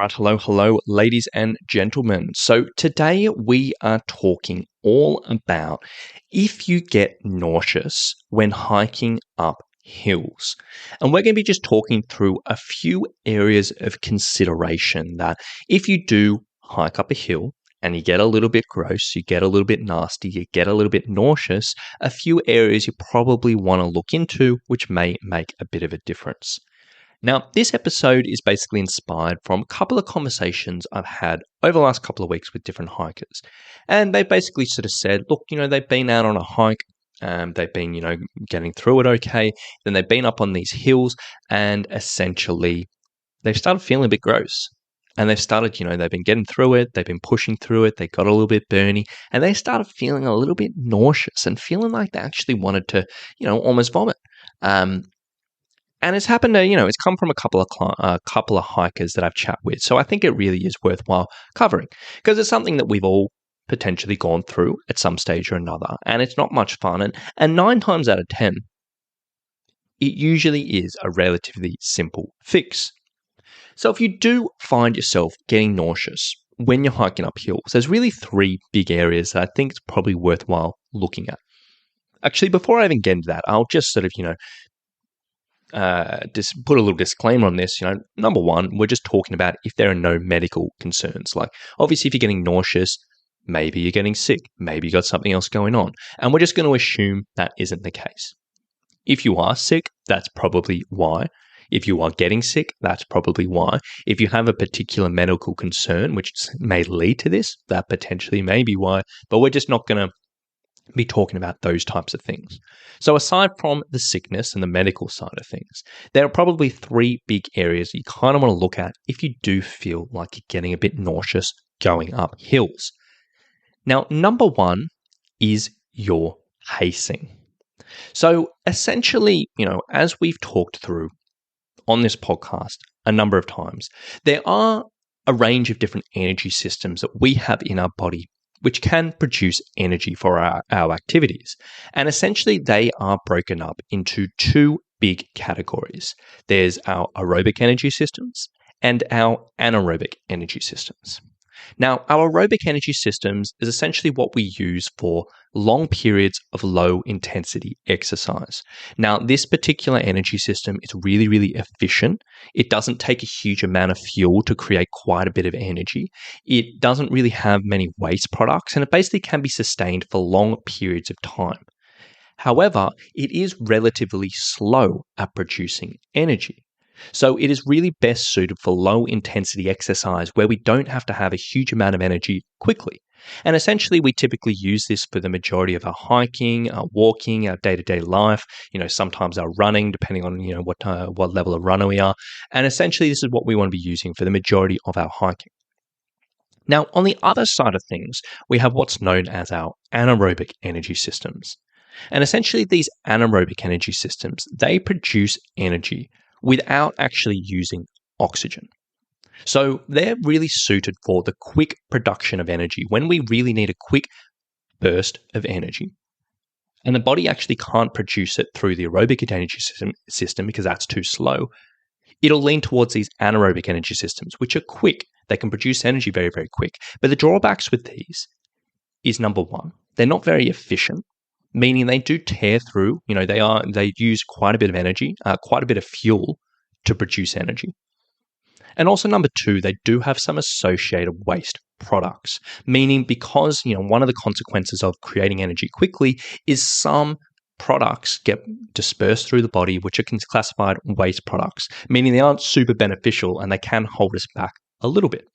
Right, hello, ladies and gentlemen. So today we are talking all about if you get nauseous when hiking up hills. And we're going to be just talking through a few areas of consideration that if you do hike up a hill and you get a little bit gross, you get a little bit nasty, you get a little bit nauseous, a few areas you probably want to look into, which may make a bit of a difference. Now, this episode is basically inspired from a couple of conversations I've had over the last couple of weeks with different hikers. And they basically sort of said, look, they've been out on a hike, they've been, getting through it okay. Then they've been up on these hills and essentially they've started feeling a bit gross. And they've started, they've been getting through it, they've been pushing through it, they got a little bit burny, and they started feeling a little bit nauseous and feeling like they actually wanted to, almost vomit. And it's happened to, it's come from a couple of hikers that I've chat with. So I think it really is worthwhile covering because it's something that we've all potentially gone through at some stage or another. And it's not much fun. And 9 times out of 10, it usually is a relatively simple fix. So if you do find yourself getting nauseous when you're hiking up hills, there's really 3 big areas that I think it's probably worthwhile looking at. Actually, before I even get into that, I'll just sort of, just put a little disclaimer on this. Number one, we're just talking about if there are no medical concerns. Like, obviously, if you're getting nauseous, maybe you're getting sick, maybe you got something else going on. And we're just going to assume that isn't the case. If you are sick, that's probably why. If you are getting sick, that's probably why. If you have a particular medical concern, which may lead to this, that potentially may be why. But we're just not going to be talking about those types of things. So aside from the sickness and the medical side of things, there are probably 3 big areas you kind of want to look at if you do feel like you're getting a bit nauseous going up hills. Now, number 1 is your pacing. So essentially, as we've talked through on this podcast a number of times, there are a range of different energy systems that we have in our body which can produce energy for our activities. And essentially, they are broken up into 2 big categories. There's our aerobic energy systems and our anaerobic energy systems. Now, our aerobic energy systems is essentially what we use for long periods of low intensity exercise. Now, this particular energy system is really, really efficient. It doesn't take a huge amount of fuel to create quite a bit of energy. It doesn't really have many waste products, and it basically can be sustained for long periods of time. However, it is relatively slow at producing energy. So it is really best suited for low intensity exercise where we don't have to have a huge amount of energy quickly. And essentially, we typically use this for the majority of our hiking, our walking, our day-to-day life, sometimes our running, depending on, what level of runner we are. And essentially, this is what we want to be using for the majority of our hiking. Now, on the other side of things, we have what's known as our anaerobic energy systems. And essentially, these anaerobic energy systems, they produce energy without actually using oxygen. So they're really suited for the quick production of energy when we really need a quick burst of energy. And the body actually can't produce it through the aerobic energy system because that's too slow. It'll lean towards these anaerobic energy systems, which are quick. They can produce energy very, very quick. But the drawbacks with these is, number 1, they're not very efficient, meaning they do tear through, they use quite a bit of energy, quite a bit of fuel to produce energy. And also number 2, they do have some associated waste products, meaning because, one of the consequences of creating energy quickly is some products get dispersed through the body, which are classified waste products, meaning they aren't super beneficial and they can hold us back a little bit.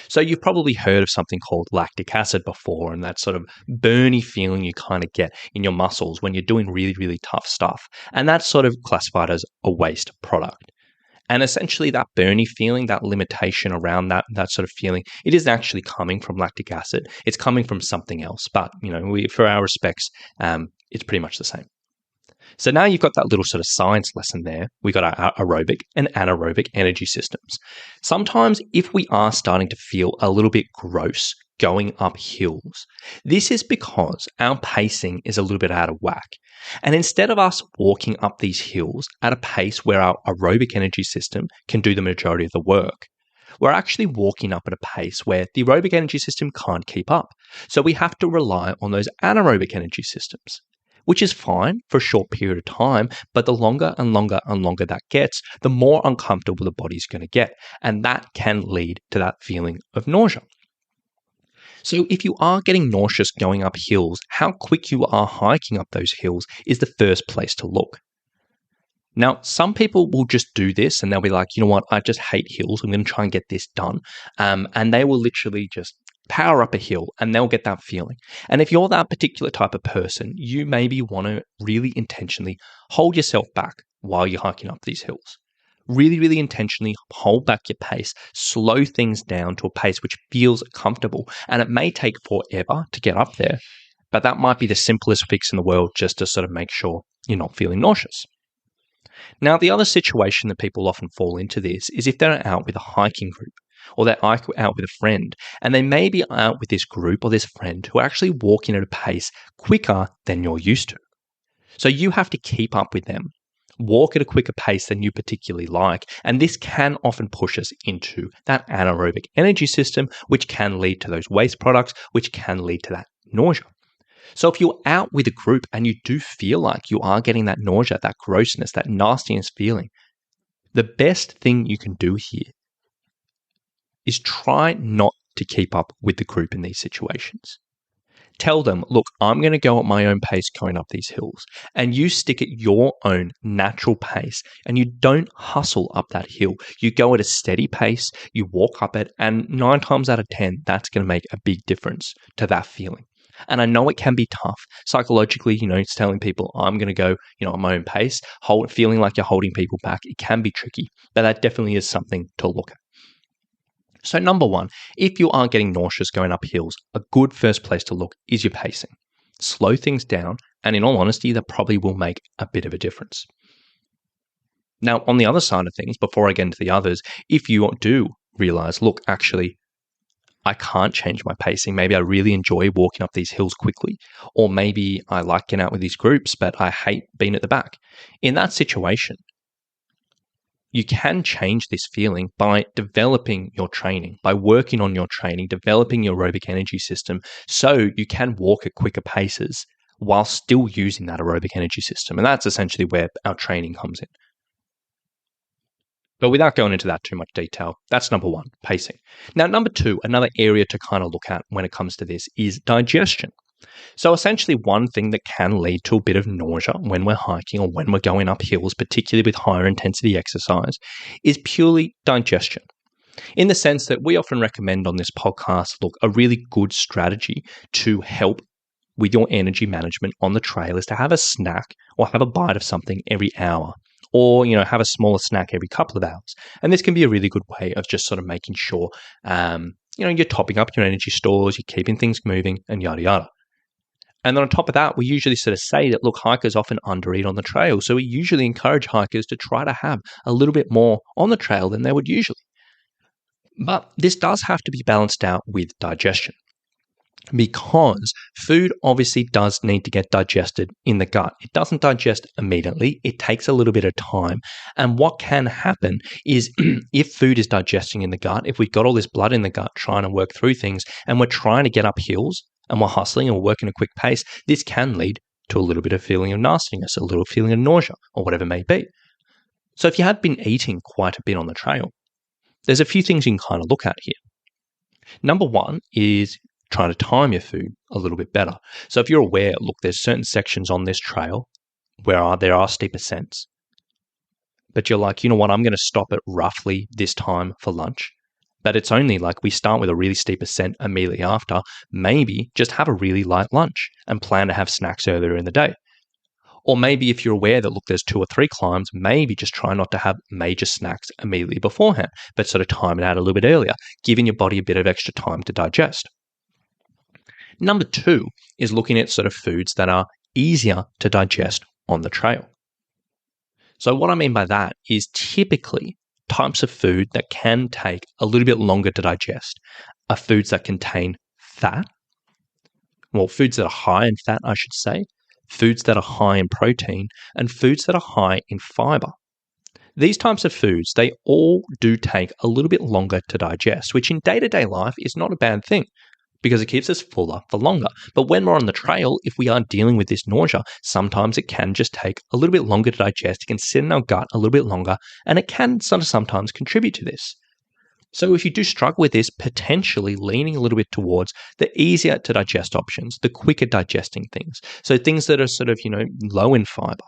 So you've probably heard of something called lactic acid before, and that sort of burny feeling you kind of get in your muscles when you're doing really, really tough stuff. And that's sort of classified as a waste product. And essentially that burny feeling, that limitation around that sort of feeling, it isn't actually coming from lactic acid. It's coming from something else. But, for our respects, it's pretty much the same. So now you've got that little sort of science lesson there. We've got our aerobic and anaerobic energy systems. Sometimes if we are starting to feel a little bit gross going up hills, this is because our pacing is a little bit out of whack. And instead of us walking up these hills at a pace where our aerobic energy system can do the majority of the work, we're actually walking up at a pace where the aerobic energy system can't keep up. So we have to rely on those anaerobic energy systems, which is fine for a short period of time, but the longer and longer and longer that gets, the more uncomfortable the body's going to get. And that can lead to that feeling of nausea. So if you are getting nauseous going up hills, how quick you are hiking up those hills is the first place to look. Now, some people will just do this and they'll be like, you know what, I just hate hills. I'm going to try and get this done. And they will literally just power up a hill and they'll get that feeling. And if you're that particular type of person, you maybe want to really intentionally hold yourself back while you're hiking up these hills. Really, really intentionally hold back your pace, slow things down to a pace which feels comfortable. And it may take forever to get up there, but that might be the simplest fix in the world just to sort of make sure you're not feeling nauseous. Now, the other situation that people often fall into this is if they're out with a hiking group or they're out with a friend, and they may be out with this group or this friend who are actually walking at a pace quicker than you're used to. So you have to keep up with them, walk at a quicker pace than you particularly like, and this can often push us into that anaerobic energy system, which can lead to those waste products, which can lead to that nausea. So if you're out with a group and you do feel like you are getting that nausea, that grossness, that nastiness feeling, the best thing you can do here is try not to keep up with the group in these situations. Tell them, look, I'm going to go at my own pace going up these hills, and you stick at your own natural pace and you don't hustle up that hill. You go at a steady pace, you walk up it, and 9 times out of 10, that's going to make a big difference to that feeling. And I know it can be tough psychologically, it's telling people I'm going to go, at my own pace, feeling like you're holding people back. It can be tricky, but that definitely is something to look at. So number one, if you are getting nauseous going up hills, a good first place to look is your pacing. Slow things down, and in all honesty, that probably will make a bit of a difference. Now, on the other side of things, before I get into the others, if you do realize, look, actually, I can't change my pacing. Maybe I really enjoy walking up these hills quickly, or maybe I like getting out with these groups, but I hate being at the back. In that situation, you can change this feeling by developing your training, by working on your training, developing your aerobic energy system so you can walk at quicker paces while still using that aerobic energy system. And that's essentially where our training comes in. But without going into that too much detail, that's number one, pacing. Now, number two, another area to kind of look at when it comes to this is digestion. So essentially one thing that can lead to a bit of nausea when we're hiking or when we're going up hills, particularly with higher intensity exercise, is purely digestion. In the sense that we often recommend on this podcast, look, a really good strategy to help with your energy management on the trail is to have a snack or have a bite of something every hour. Or, have a smaller snack every couple of hours. And this can be a really good way of just sort of making sure, you're topping up your energy stores, you're keeping things moving, and yada, yada. And then on top of that, we usually sort of say that, look, hikers often undereat on the trail. So we usually encourage hikers to try to have a little bit more on the trail than they would usually. But this does have to be balanced out with digestion, because food obviously does need to get digested in the gut. It doesn't digest immediately. It takes a little bit of time. And what can happen is if food is digesting in the gut, if we've got all this blood in the gut trying to work through things and we're trying to get up hills and we're hustling and we're working a quick pace, this can lead to a little bit of feeling of nastiness, a little feeling of nausea, or whatever it may be. So if you have been eating quite a bit on the trail, there's a few things you can kind of look at here. Number one is trying to time your food a little bit better. So if you're aware, look, there's certain sections on this trail where there are steep ascents, but you're like, you know what, I'm going to stop at roughly this time for lunch. But it's only like we start with a really steep ascent immediately after. Maybe just have a really light lunch and plan to have snacks earlier in the day. Or maybe if you're aware that, look, there's 2 or 3 climbs, maybe just try not to have major snacks immediately beforehand, but sort of time it out a little bit earlier, giving your body a bit of extra time to digest. Number 2 is looking at sort of foods that are easier to digest on the trail. So what I mean by that is typically types of food that can take a little bit longer to digest are foods that contain fat, foods that are high in fat, I should say, foods that are high in protein, and foods that are high in fiber. These types of foods, they all do take a little bit longer to digest, which in day-to-day life is not a bad thing because it keeps us fuller for longer. But when we're on the trail, if we are dealing with this nausea, sometimes it can just take a little bit longer to digest. It can sit in our gut a little bit longer, and it can sometimes contribute to this. So if you do struggle with this, potentially leaning a little bit towards the easier to digest options, the quicker digesting things. So things that are sort of, low in fiber,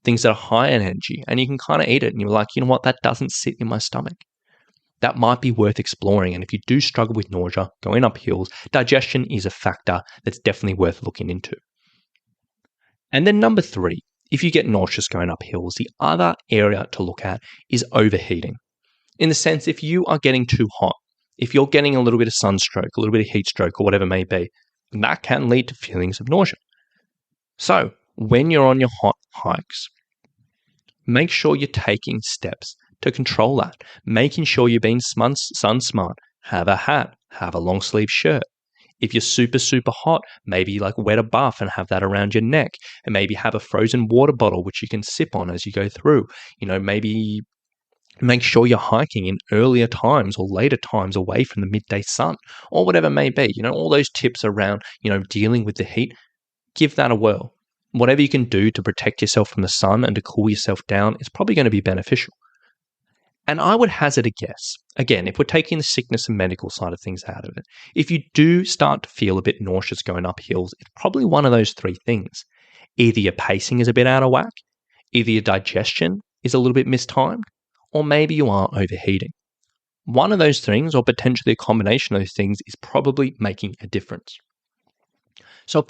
things that are high in energy, and you can kind of eat it and you're like, you know what, that doesn't sit in my stomach. That might be worth exploring. And if you do struggle with nausea, going up hills, digestion is a factor that's definitely worth looking into. And then number 3, if you get nauseous going up hills, the other area to look at is overheating. In the sense, if you are getting too hot, if you're getting a little bit of sunstroke, a little bit of heat stroke, or whatever it may be, that can lead to feelings of nausea. So when you're on your hot hikes, make sure you're taking steps to control that, making sure you're being sun smart. Have a hat, have a long sleeve shirt. If you're super, super hot, maybe wet a buff and have that around your neck, and maybe have a frozen water bottle which you can sip on as you go through. Maybe make sure you're hiking in earlier times or later times away from the midday sun or whatever it may be. All those tips around, dealing with the heat, give that a whirl. Whatever you can do to protect yourself from the sun and to cool yourself down is probably going to be beneficial. And I would hazard a guess, again, if we're taking the sickness and medical side of things out of it, if you do start to feel a bit nauseous going up hills, it's probably one of those 3 things. Either your pacing is a bit out of whack, either your digestion is a little bit mistimed, or maybe you are overheating. One of those things, or potentially a combination of those things, is probably making a difference. So if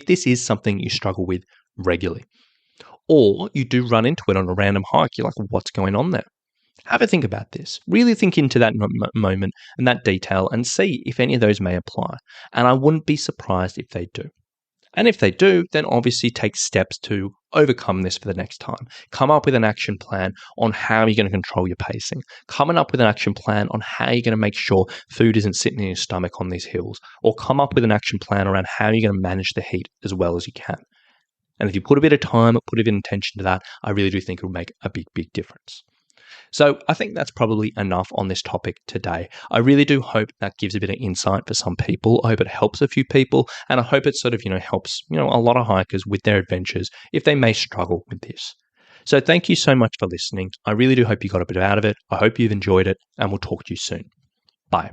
this is something you struggle with regularly, or you do run into it on a random hike, you're like, what's going on there? Have a think about this. Really think into that moment and that detail and see if any of those may apply. And I wouldn't be surprised if they do. And if they do, then obviously take steps to overcome this for the next time. Come up with an action plan on how you're going to control your pacing. Coming up with an action plan on how you're going to make sure food isn't sitting in your stomach on these hills. Or come up with an action plan around how you're going to manage the heat as well as you can. And if you put a bit of time, put a bit of intention to that, I really do think it will make a big, big difference. So I think that's probably enough on this topic today. I really do hope that gives a bit of insight for some people. I hope it helps a few people, and I hope it sort of, helps, a lot of hikers with their adventures if they may struggle with this. So thank you so much for listening. I really do hope you got a bit out of it. I hope you've enjoyed it, and we'll talk to you soon. Bye.